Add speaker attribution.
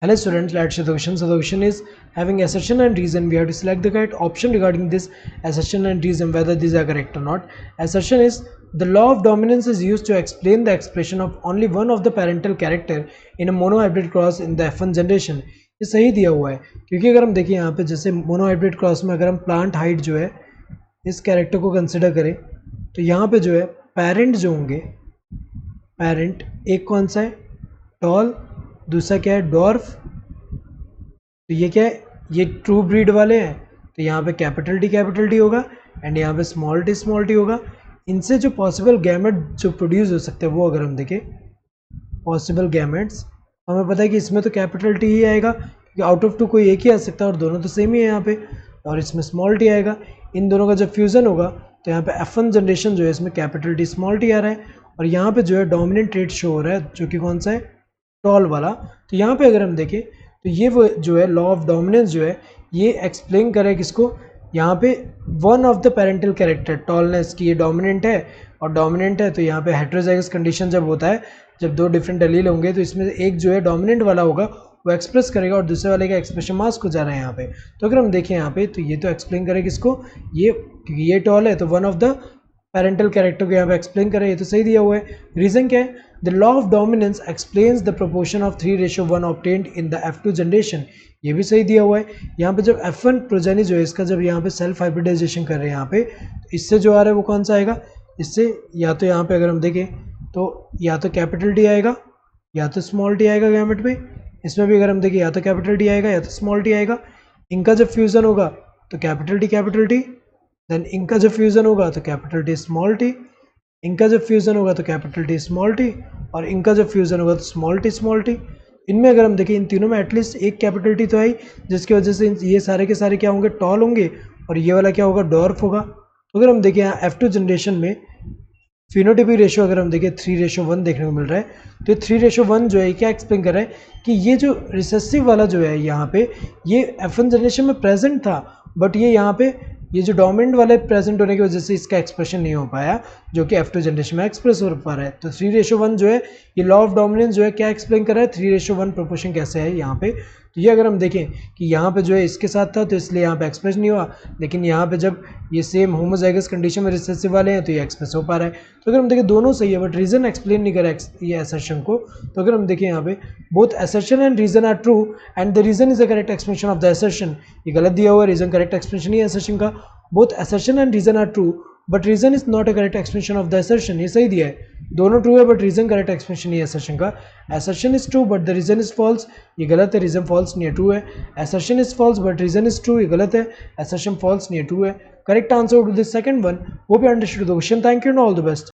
Speaker 1: Hello students, let's see the question. So the question is having assertion and reason. We have to select the correct option regarding this assertion and reason, whether these are correct or not. Assertion is the law of dominance is used to explain the expression of only one of the parental character in a monohybrid cross in the F1 generation. ये सही दिया हुआ है क्योंकि अगर हम देखें यहाँ पे जैसे मोनोहाइब्रिड क्रॉस में अगर हम प्लांट हाइट जो है इस कैरेक्टर को कंसिडर करें तो यहाँ पे जो है पेरेंट जो होंगे, पेरेंट एक कौन सा है टॉल, दूसरा क्या है डॉर्फ, तो ये क्या है ये ट्रू ब्रीड वाले हैं तो यहाँ पे कैपिटल टी होगा एंड यहाँ पे स्मॉल टी होगा। इनसे जो पॉसिबल गैमेट जो प्रोड्यूस हो सकते हैं वो अगर हम देखें पॉसिबल गैमेट्स, हमें पता है कि इसमें तो कैपिटल टी ही आएगा क्योंकि आउट ऑफ टू कोई एक ही आ सकता है और दोनों तो सेम ही है यहाँ पे, और इसमें स्मॉल टी आएगा। इन दोनों का जब फ्यूज़न होगा तो यहाँ पे F1 जनरेशन जो है इसमें कैपिटल टी स्मॉल टी आ रहा है और यहाँ पे जो है डोमिनेंट ट्रेट शो हो रहा है जो कि कौन सा है टॉल वाला। तो यहाँ पे अगर हम देखें तो ये वो जो है लॉ ऑफ डोमिनेंस जो है ये एक्सप्लेन करे किसको, यहाँ पे one of the parental character tallness की ये डोमिनेंट है और डोमिनेंट है तो यहाँ पे हेटेरोजाइगस कंडीशन जब होता है जब दो डिफरेंट एलील होंगे तो इसमें एक जो है डोमिनेंट वाला होगा वो एक्सप्रेस करेगा और दूसरे वाले का एक्सप्रेशन मास्क हो जा रहा है यहाँ पे। तो अगर हम देखें यहाँ पे तो ये तो एक्सप्लेन करेगा किसको, ये क्योंकि ये टॉल है तो one of the parental character को यहाँ पे एक्सप्लेन करें, ये तो सही दिया हुआ है। रीजन क्या है, the law of dominance explains the proportion of 3:1 obtained in the F2 generation, ये भी सही दिया हुआ है। यहाँ पे जब F1 प्रोजेनी जो है इसका जब यहाँ पे सेल्फ हाइब्रिडाइजेशन कर रहे हैं यहाँ पे तो इससे जो आ रहा है वो कौन सा आएगा, इससे या तो यहाँ पे अगर हम देखें तो या तो कैपिटल टी आएगा या तो स्मॉल टी आएगा गैमेट में, इसमें भी अगर हम देखें या तो कैपिटल टी आएगा या तो स्मॉल टी आएगा। इनका जब फ्यूज़न होगा तो कैपिटल टी, देन इनका जब फ्यूज़न होगा तो कैपिटल टी स्मॉल टी, इनका जब फ्यूज़न होगा तो कैपिटल टी स्मॉल टी और इनका जब फ्यूज़न होगा तो स्मॉल टी। इनमें अगर हम देखें इन तीनों में एटलीस्ट एक कैपिटल टी तो आई जिसकी वजह से ये सारे के सारे क्या होंगे टॉल होंगे और ये वाला क्या होगा डॉर्फ होगा। तो अगर हम देखें यहाँ F2 जनरेशन में फिनोटाइपिक रेशियो अगर हम देखें 3:1 देखने को मिल रहा है तो 3:1 जो है क्या एक्सप्लेन कर रहा है कि ये जो रिसेसिव वाला जो है यहाँ पे ये F1 जनरेशन में प्रेजेंट था बट ये यहाँ पे ये जो डोमिनेंट वाले प्रेजेंट होने की वजह से इसका एक्सप्रेशन नहीं हो पाया जो कि F2 जनरेशन में एक्सप्रेस हो पा रहा है। तो 3:1 जो है ये लॉ ऑफ डोमिनेंस जो है क्या एक्सप्लेन कर रहा है 3:1 प्रोपोर्शन कैसे है यहाँ पे। तो ये अगर हम देखें कि यहाँ पे जो है इसके साथ था तो इसलिए यहाँ पे एक्सप्रेस नहीं हुआ, लेकिन यहाँ पे जब ये सेम होमोजाइगस कंडीशन में रिसेसिव वाले हैं तो ये एक्सप्रेस हो पा रहा है। तो अगर हम देखें दोनों सही है बट रीजन एक्सप्लेन नहीं करा ये असर्शन को। तो अगर हम देखें यहाँ पे both assertion and reason are true and the reason is the correct explanation of the assertion, ये गलत दिया हुआ है, रीजन करेक्ट एक्सप्लेनेशन ही है असर्शन का। Both assertion and reason are true but reason is not a correct explanation of the assertion, ये सही दिया है, दोनों ट्रू है बट रीजन करेक्ट एक्सप्लेनेशन नहीं है असर्शन का। Assertion is true but the reason is false, ये गलत है, रीजन फॉल्स नहीं है ट्रू है। Assertion is false but reason is true, ये गलत है, असर्शन फॉल्स नहीं है ट्रू है। Correct answer to this second one. Hope you understood the question, thank you and all the best.